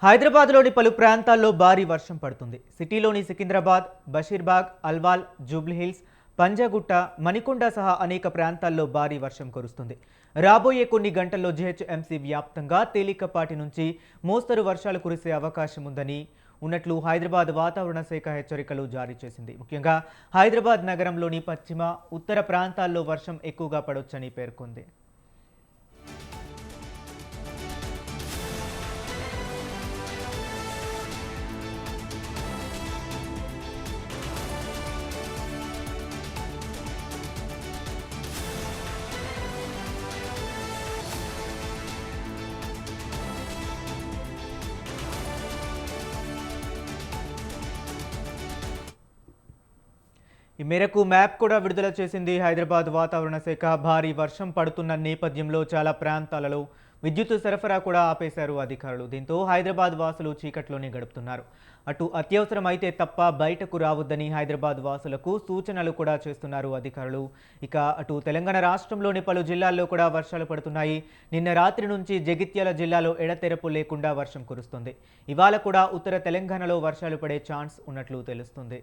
హైదరాబాద్లోని పలు ప్రాంతాల్లో భారీ వర్షం పడుతుంది. సిటీలోని సికింద్రాబాద్, బషీర్బాగ్, అల్వాల్, జూబ్లీహిల్స్, పంజాగుట్ట, మణికొండ సహా అనేక ప్రాంతాల్లో భారీ వర్షం కురుస్తుంది. రాబోయే కొన్ని గంటల్లో జీహెచ్ఎంసీ వ్యాప్తంగా తేలికపాటి నుంచి మోస్తరు వర్షాలు కురిసే అవకాశం ఉన్నట్లు హైదరాబాద్ వాతావరణ శాఖ హెచ్చరికలు జారీ చేసింది. ముఖ్యంగా హైదరాబాద్ నగరంలోని పశ్చిమ, ఉత్తర ప్రాంతాల్లో వర్షం ఎక్కువగా పడొచ్చని పేర్కొంది. ఈ మేరకు మ్యాప్ కూడా విడుదల చేసింది హైదరాబాద్ వాతావరణ శాఖ. భారీ వర్షం పడుతున్న నేపథ్యంలో చాలా ప్రాంతాలలో విద్యుత్ సరఫరా కూడా ఆపేశారు అధికారులు. దీంతో హైదరాబాద్ వాసులు చీకట్లోనే గడుపుతున్నారు. అటు అత్యవసరం అయితే తప్ప బయటకు రావద్దని హైదరాబాద్ వాసులకు సూచనలు కూడా చేస్తున్నారు అధికారులు. ఇక అటు తెలంగాణ రాష్ట్రంలోని పలు జిల్లాల్లో కూడా వర్షాలు పడుతున్నాయి. నిన్న రాత్రి నుంచి జగిత్యాల జిల్లాలో ఎడతెరపు లేకుండా వర్షం కురుస్తుంది. ఇవాళ కూడా ఉత్తర తెలంగాణలో వర్షాలు పడే ఛాన్స్ ఉన్నట్లు తెలుస్తుంది.